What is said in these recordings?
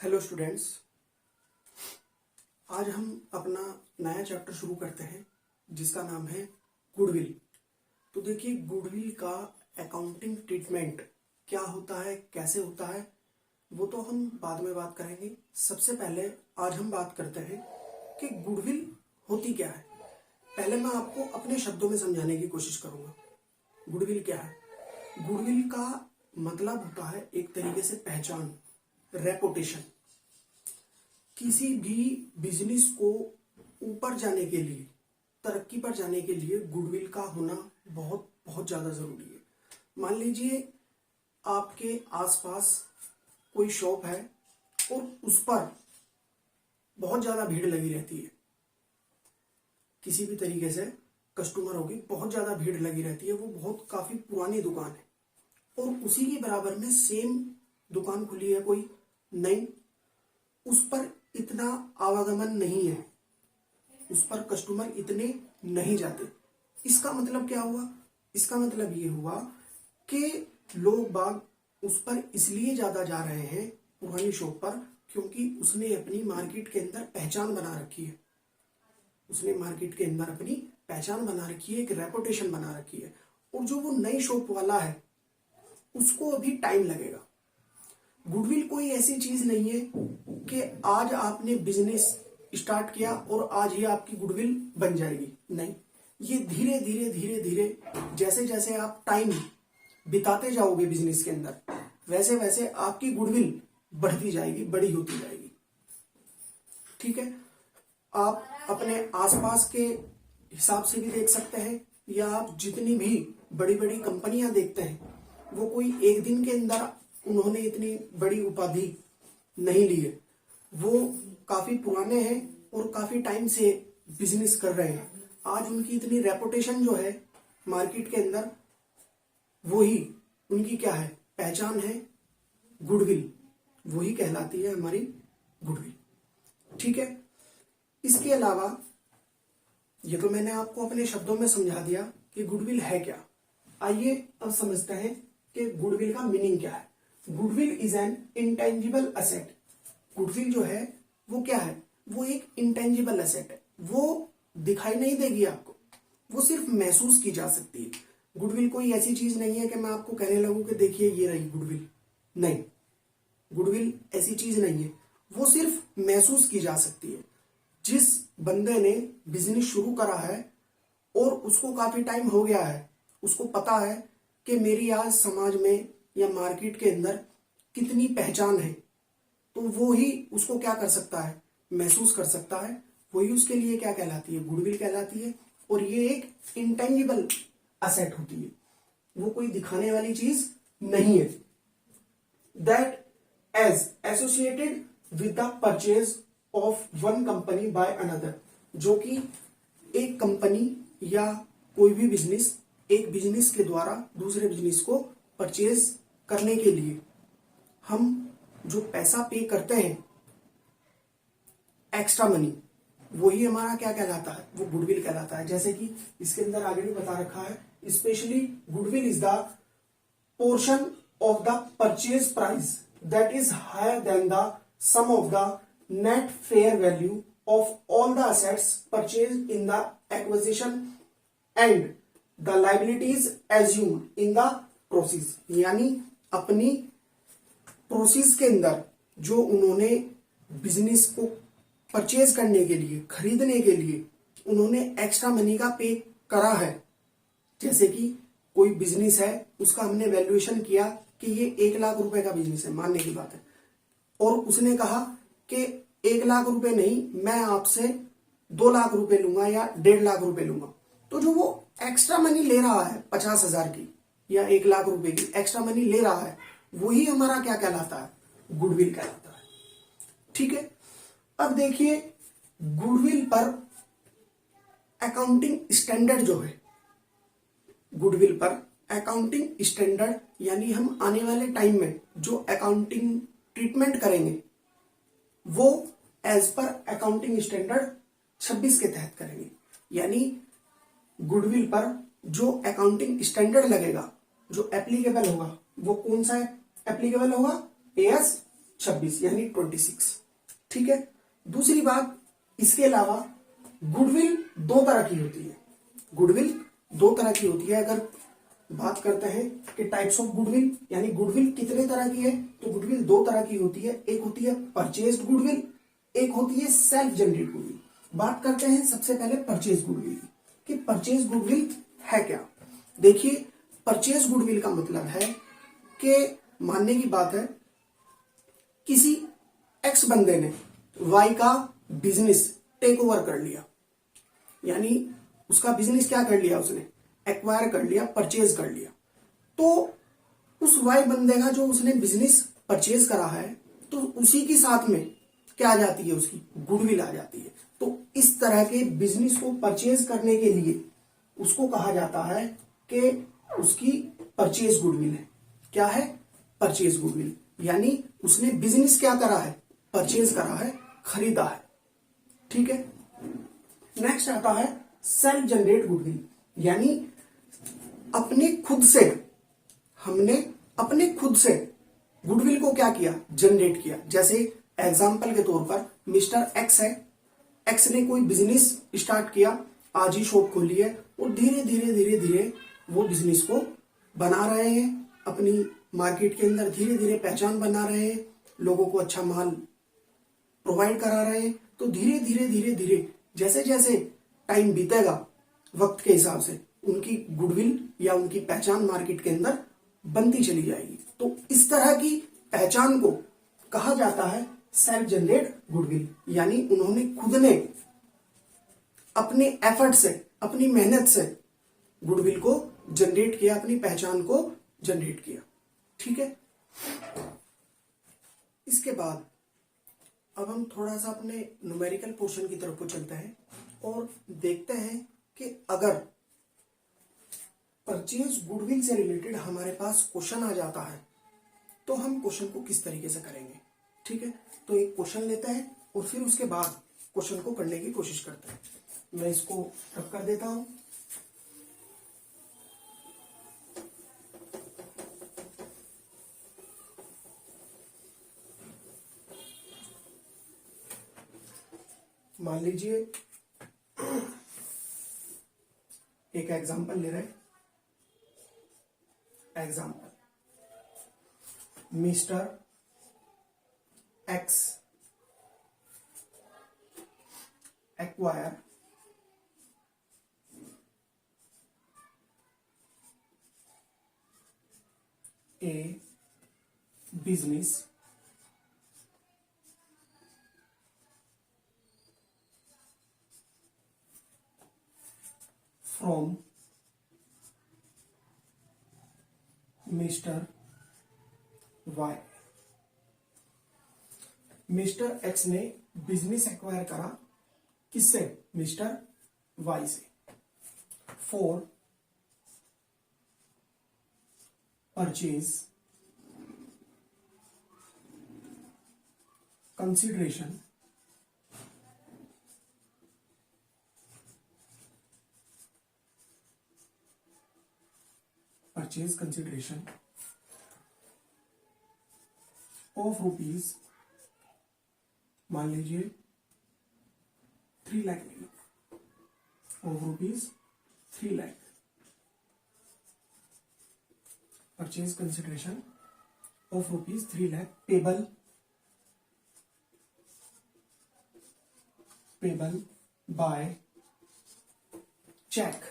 Hello students. आज हम अपना नया चैप्टर शुरू करते हैं जिसका नाम है गुडविल। तो देखिए, गुडविल का अकाउंटिंग ट्रीटमेंट क्या होता है, कैसे होता है, वो तो हम बाद में बात करेंगे। सबसे पहले आज हम बात करते हैं कि गुडविल होती क्या है। पहले मैं आपको अपने शब्दों में समझाने की कोशिश करूंगा। गुडविल क्या है? गुडविल का मतलब होता है एक तरीके से पहचान, रेपुटेशन। किसी भी बिजनेस को ऊपर जाने के लिए, तरक्की पर जाने के लिए गुडविल का होना बहुत बहुत ज्यादा जरूरी है। मान लीजिए आपके आसपास कोई शॉप है और उस पर बहुत ज्यादा भीड़ लगी रहती है। किसी भी तरीके से कस्टमर होगी, बहुत ज्यादा भीड़ लगी रहती है। वो बहुत काफी पुरानी दुकान है और उसी के बराबर में सेम दुकान खुली है कोई नई। उस पर इतना आवागमन नहीं है, उस पर कस्टमर इतने नहीं जाते। इसका मतलब क्या हुआ? इसका मतलब ये हुआ कि लोग बाग उस पर इसलिए ज्यादा जा रहे हैं पुरानी शॉप पर, क्योंकि उसने अपनी मार्केट के अंदर पहचान बना रखी है। उसने मार्केट के अंदर अपनी पहचान बना रखी है, एक रेपुटेशन बना रखी है। और जो वो नई शॉप वाला है उसको अभी टाइम लगेगा। गुडविल कोई ऐसी चीज नहीं है कि आज आपने बिजनेस स्टार्ट किया और आज ही आपकी गुडविल बन जाएगी। नहीं, ये धीरे धीरे धीरे धीरे जैसे जैसे आप टाइम बिताते जाओगे बिजनेस के अंदर, वैसे वैसे आपकी गुडविल बढ़ती जाएगी, बड़ी होती जाएगी। ठीक है, आप अपने आसपास के हिसाब से भी देख सकते हैं, या आप जितनी भी बड़ी बड़ी कंपनियां देखते हैं वो कोई एक दिन के अंदर उन्होंने इतनी बड़ी उपाधि नहीं ली है। वो काफी पुराने हैं और काफी टाइम से बिजनेस कर रहे हैं। आज उनकी इतनी रेपुटेशन जो है मार्केट के अंदर, वो ही उनकी क्या है, पहचान है, गुडविल। वही कहलाती है हमारी गुडविल। ठीक है, इसके अलावा ये तो मैंने आपको अपने शब्दों में समझा दिया कि गुडविल है क्या। आइए अब समझते हैं कि गुडविल का मीनिंग क्या है। Goodwill is an intangible asset. Goodwill जो है वो क्या है? वो एक इंटेंजिबल एसेट है। वो दिखाई नहीं देगी आपको, वो सिर्फ महसूस की जा सकती है। गुडविल कोई ऐसी चीज नहीं है कि मैं आपको कहने लगूं कि देखिए ये रही गुडविल। नहीं, गुडविल ऐसी चीज नहीं है, वो सिर्फ महसूस की जा सकती है। जिस बंदे ने बिजनेस शुरू करा है और उसको काफी टाइम हो गया है, उसको पता है कि मेरी आज समाज में या मार्केट के अंदर कितनी पहचान है, तो वो ही उसको क्या कर सकता है, महसूस कर सकता है। वही उसके लिए क्या कहलाती है, गुडविल कहलाती है। और ये एक इंटेंजिबल एसेट होती है, वो कोई दिखाने वाली चीज नहीं है। That as associated with the purchase of one company by another. जो कि एक कंपनी या कोई भी बिजनेस एक बिजनेस के द्वारा दूसरे बिजनेस को परचेज करने के लिए हम जो पैसा पे करते हैं, एक्स्ट्रा मनी, वही हमारा क्या कहलाता है, वो गुडविल कहलाता है। जैसे कि इसके अंदर आगे भी बता रखा है, specially goodwill is the portion of the purchase price that is higher than the sum of the net fair value of all the assets purchase in the acquisition and the liabilities assumed in the process. यानी अपनी process के अंदर जो उन्होंने business को purchase करने के लिए, खरीदने के लिए उन्होंने एक्स्ट्रा मनी का पे करा है। जैसे कि कोई बिजनेस है, उसका हमने वैल्यूएशन किया कि ये 1 लाख रुपए का बिजनेस है, मानने की बात है, और उसने कहा कि 1 लाख रुपए नहीं, मैं आपसे 2 लाख रुपए लूंगा या 1.5 लाख रुपए लूंगा। तो जो वो एक्स्ट्रा मनी ले रहा है 50,000 की या 1 लाख रुपए की एक्स्ट्रा मनी ले रहा है, वही हमारा क्या कहलाता है, गुडविल कहलाता है। ठीक है, अब देखिए गुडविल पर अकाउंटिंग स्टैंडर्ड जो है, गुडविल पर अकाउंटिंग स्टैंडर्ड, यानी हम आने वाले टाइम में जो अकाउंटिंग ट्रीटमेंट करेंगे वो एज पर अकाउंटिंग स्टैंडर्ड 26 के तहत करेंगे। यानी गुडविल पर जो अकाउंटिंग स्टैंडर्ड लगेगा, जो एप्लीकेबल होगा, वो कौन सा एप्लीकेबल होगा, AS 26 यानी 26। ठीक है। दूसरी बात, इसके अलावा गुडविल दो तरह की होती है। गुडविल दो तरह की होती है। अगर बात करते हैं कि टाइप्स ऑफ गुडविल, यानी गुडविल कितने तरह की है, तो गुडविल दो तरह की होती है। एक होती है परचेज्ड गुडविल, एक होती है सेल्फ जनरेट गुडविल। बात करते हैं सबसे पहले परचेज गुडविल कि परचेज गुडविल है क्या। देखिए, परचेज गुडविल का मतलब है कि मानने की बात है, किसी एक्स बंदे ने वाई का बिजनेस टेक ओवर कर लिया, यानी उसका बिजनेस क्या कर लिया, उसने एक्वायर कर लिया, परचेज कर लिया। तो उस वाई बंदे का जो उसने बिजनेस परचेज करा है, तो उसी के साथ में क्या आ जाती है, उसकी गुडविल आ जाती है। तो इस तरह के बिजनेस को परचेज करने के लिए उसको कहा जाता है कि उसकी परचेज गुडविल है। क्या है, परचेज गुडविल, यानी उसने बिजनेस क्या करा है, परचेज करा है, खरीदा है। ठीक है। नेक्स्ट आता है सेल्फ जनरेट गुडविल, यानी अपने खुद से, हमने अपने खुद से गुडविल को क्या किया, जनरेट किया। जैसे एग्जाम्पल के तौर पर मिस्टर एक्स है, एक्स ने कोई बिजनेस स्टार्ट किया, आज ही शॉप खोली है, और धीरे धीरे धीरे धीरे वो बिजनेस को बना रहे हैं, अपनी मार्केट के अंदर धीरे धीरे पहचान बना रहे हैं, लोगों को अच्छा माल प्रोवाइड करा रहे हैं। तो धीरे धीरे धीरे धीरे जैसे जैसे टाइम बीतेगा, वक्त के हिसाब से उनकी गुडविल या उनकी पहचान मार्केट के अंदर बनती चली जाएगी। तो इस तरह की पहचान को कहा जाता है सेल्फ जनरेट गुडविल, यानी उन्होंने खुद ने अपने एफर्ट से, अपनी मेहनत से गुडविल को जनरेट किया, अपनी पहचान को जनरेट किया। ठीक है। इसके बाद अब हम थोड़ा सा अपने न्यूमेरिकल पोर्शन की तरफ को चलते हैं और देखते हैं कि अगर परचेज गुडविल से रिलेटेड हमारे पास क्वेश्चन आ जाता है तो हम क्वेश्चन को किस तरीके से करेंगे। ठीक है। तो एक क्वेश्चन लेते हैं और फिर उसके बाद क्वेश्चन को करने की कोशिश करते हैं। मैं इसको रब कर देता हूं। मान लीजिए एक एग्जांपल ले रहे हैं। Example, mister X acquire a business from mister Y. Mister X ने बिजनेस एक्वायर करा, किससे, मिस्टर वाई से, for purchase consideration of rupees, मान लीजिए 3 lakh, of rupees 3 lakh, purchase consideration of rupees 3 lakh, payable by cheque.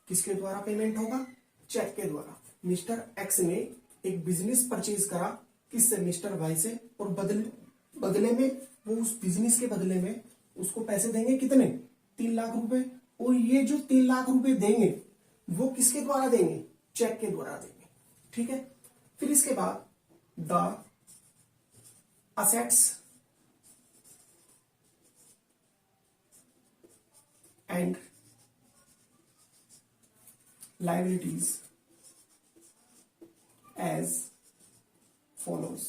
किसके द्वारा पेमेंट होगा, चेक के द्वारा। मिस्टर एक्स ने एक बिजनेस परचेज करा, किससे, मिस्टर वाई से, और बदले में वो उस बिजनेस के बदले में उसको पैसे देंगे, कितने, 3 लाख रुपए। और ये जो 3 लाख रुपए देंगे वो किसके द्वारा देंगे, चेक के द्वारा देंगे। ठीक है। फिर इसके बाद the assets and liabilities as follows।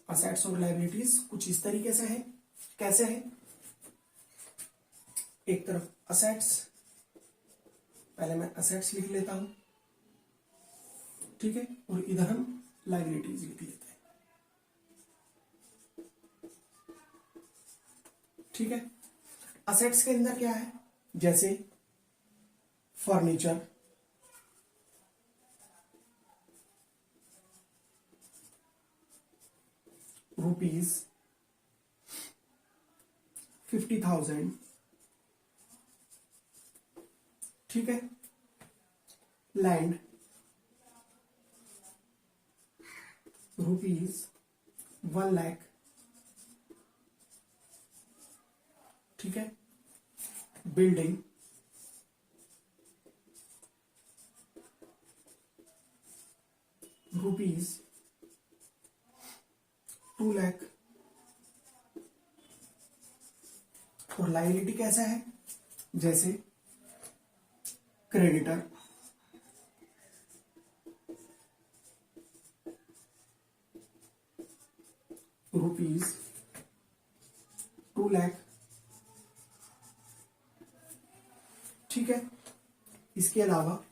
Assets और लाइबिलिटीज कुछ इस तरीके से है। कैसे है, एक तरफ असेट्स पहले मैं असेट्स लिख लेता हूं, ठीक है, और इधर हम लायबिलिटीज लिख लेते हैं, ठीक है। असेट्स के अंदर क्या है, जैसे फर्नीचर, ₹50,000, ठीक है। लैंड ₹1,00,000, ठीक है। बिल्डिंग ₹2,00,000, और लायबिलिटी कैसा है, जैसे क्रेडिटर ₹2,00,000, ठीक है। इसके अलावा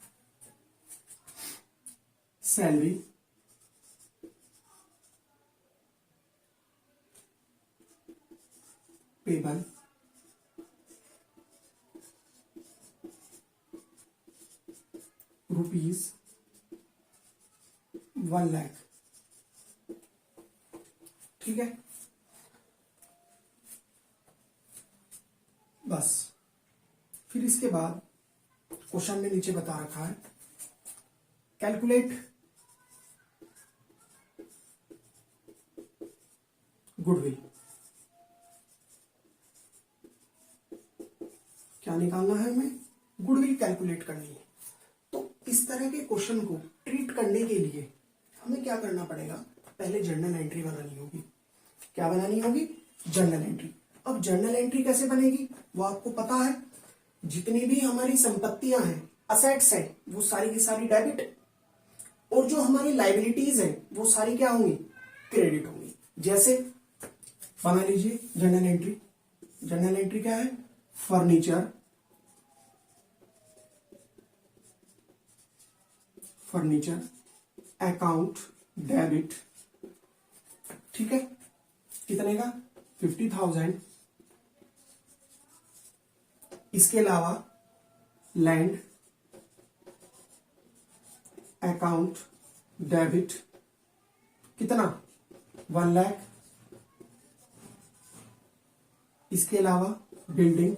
सैलरी पेबल ₹1,00,000, ठीक है। बस फिर इसके बाद क्वेश्चन में नीचे बता रखा है, कैलकुलेट गुडविल। क्या निकालना है हमें, गुडविल कैलकुलेट करनी है। तो इस तरह के क्वेश्चन को ट्रीट करने के लिए हमें क्या करना पड़ेगा, पहले जर्नल एंट्री बनानी होगी। क्या बनानी होगी, जर्नल एंट्री। अब जर्नल एंट्री कैसे बनेगी, वो आपको पता है, जितनी भी हमारी संपत्तियां हैं, असेट्स हैं, वो सारी की सारी डेबिट, और जो हमारी लायबिलिटीज हैं वो सारी क्या होंगी, क्रेडिट होंगी। जैसे बना लीजिए जर्नल एंट्री। जर्नल एंट्री क्या है, फर्नीचर अकाउंट डेबिट, ठीक है, कितने का, 50,000। इसके अलावा लैंड अकाउंट डेबिट, कितना, 1,00,000। इसके अलावा बिल्डिंग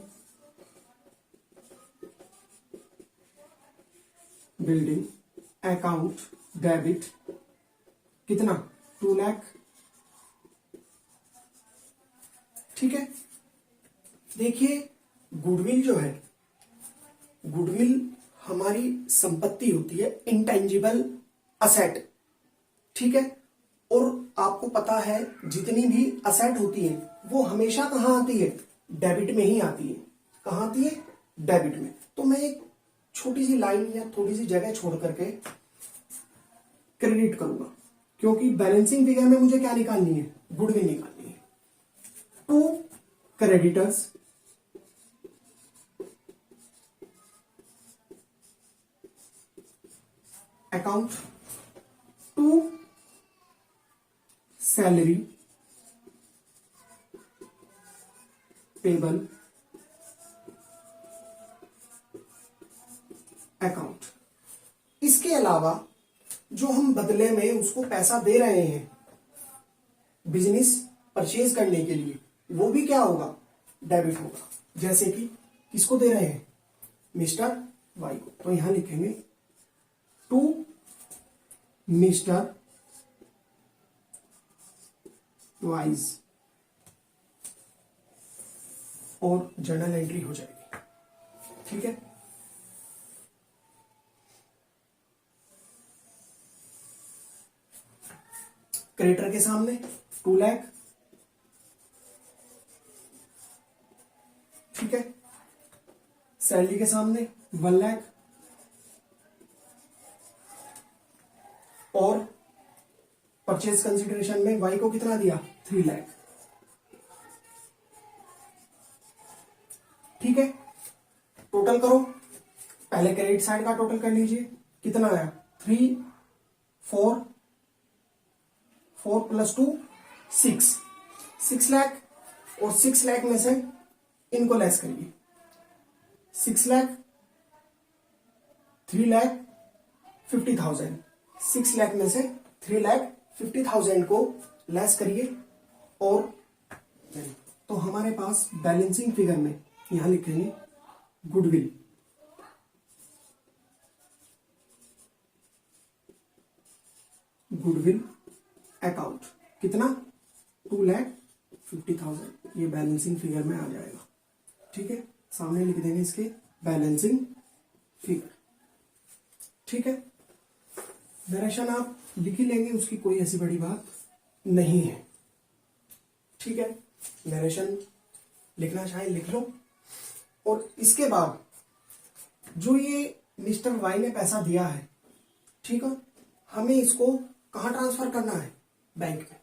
अकाउंट डेबिट, कितना, 2,00,000, ठीक है। देखिए गुडविल जो है, गुडविल हमारी संपत्ति होती है, इंटेंजिबल असेट, ठीक है। और आपको पता है जितनी भी असेट होती है वो हमेशा कहां आती है, डेबिट में ही आती है। कहां आती है, डेबिट में। तो मैं एक छोटी सी लाइन या थोड़ी सी जगह छोड़ करके क्रेडिट करूंगा, क्योंकि बैलेंसिंग फिगर में मुझे क्या निकालनी है, गुडविल निकालनी है। To creditors account, to salary payable account. इसके अलावा जो हम बदले में उसको पैसा दे रहे हैं बिजनेस परचेज करने के लिए, वो भी क्या होगा, डेबिट होगा। जैसे कि किसको दे रहे हैं, मिस्टर वाई को, तो यहां लिखेंगे टू मिस्टर वाइज, और जर्नल एंट्री हो जाएगी, ठीक है। क्रेडिटर के सामने 2,00,000, ठीक है। सैलरी के सामने 1,00,000, और परचेज कंसिडरेशन में वाई को कितना दिया, 3,00,000, ठीक है। टोटल करो, पहले पहले क्रेडिट साइड का टोटल कर लीजिए, कितना आया 3 4 4 + 2 6 लाख, और 6 लाख में से इनको लेस करिए, 6 लाख 3,50,000, 6 लाख में से 3,50,000 को लेस करिए, और तो हमारे पास बैलेंसिंग फिगर में यहां लिखेंगे गुडविल, गुडविल अकाउंट कितना 2,50,000, ये बैलेंसिंग फिगर में आ जाएगा। ठीक है, सामने लिख देंगे इसके बैलेंसिंग फिगर। ठीक है, नरेशन आप लिख ही लेंगे, उसकी कोई ऐसी बड़ी बात नहीं है। ठीक है, नरेशन लिखना चाहे लिख लो। और इसके बाद जो ये मिस्टर वाई ने पैसा दिया है, ठीक है, हमें इसको कहाँ ट्रांसफर करना है, बैंक में।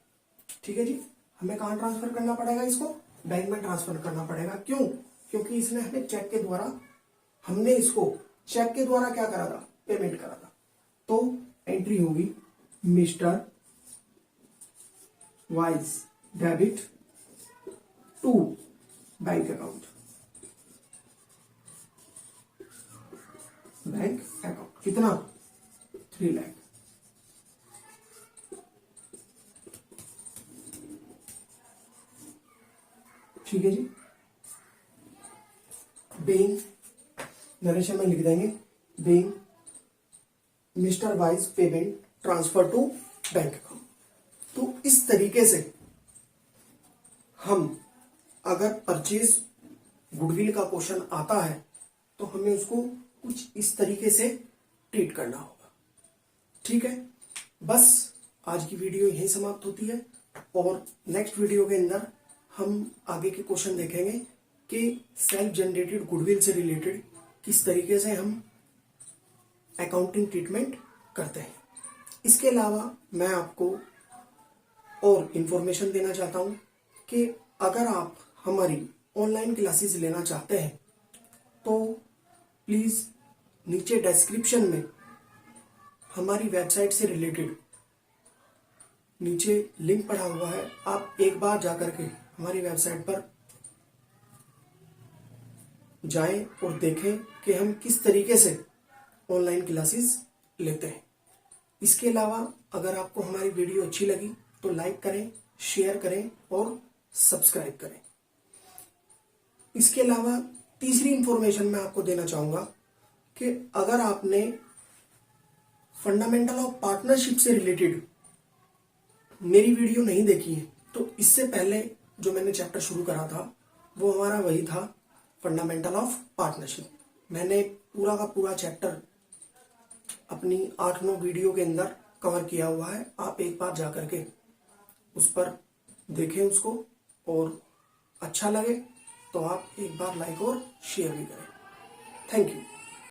ठीक है जी, हमें कहाँ ट्रांसफर करना पड़ेगा, इसको बैंक में ट्रांसफर करना पड़ेगा। क्यों? क्योंकि इसने हमें चेक के द्वारा, हमने इसको चेक के द्वारा क्या करा था, पेमेंट करा था। तो एंट्री होगी mister Y's debit to bank account, bank account कितना 3 लाख। ठीक है जी, बीइंग नरेशन में लिख देंगे being mister Y's payment transfer to bank account. तो इस तरीके से हम अगर परचेज गुडविल का क्वेश्चन आता है तो हमें उसको कुछ इस तरीके से ट्रीट करना होगा। ठीक है, बस आज की वीडियो यहीं समाप्त होती है, और नेक्स्ट वीडियो के अंदर हम आगे के क्वेश्चन देखेंगे कि सेल्फ जनरेटेड गुडविल से रिलेटेड किस तरीके से हम अकाउंटिंग ट्रीटमेंट करते हैं। इसके अलावा मैं आपको और इंफॉर्मेशन देना चाहता हूं कि अगर आप हमारी ऑनलाइन क्लासेस लेना चाहते हैं तो प्लीज नीचे डिस्क्रिप्शन में हमारी वेबसाइट से रिलेटेड नीचे लिंक पड़ा हुआ है, आप एक बार जाकर के हमारी वेबसाइट पर जाएं और देखें कि हम किस तरीके से ऑनलाइन क्लासेस लेते हैं। इसके अलावा अगर आपको हमारी वीडियो अच्छी लगी तो लाइक करें, शेयर करें और सब्सक्राइब करें। इसके अलावा तीसरी इंफॉर्मेशन मैं आपको देना चाहूंगा कि अगर आपने फंडामेंटल ऑफ पार्टनरशिप से रिलेटेड मेरी वीडियो नहीं देखी है तो इससे पहले जो मैंने चैप्टर शुरू करा था वो हमारा वही था, फंडामेंटल ऑफ पार्टनरशिप। मैंने पूरा का पूरा चैप्टर अपनी 8-9 वीडियो के अंदर कवर किया हुआ है। आप एक बार जाकर के उस पर देखें उसको, और अच्छा लगे तो आप एक बार लाइक और शेयर भी करें। Thank you.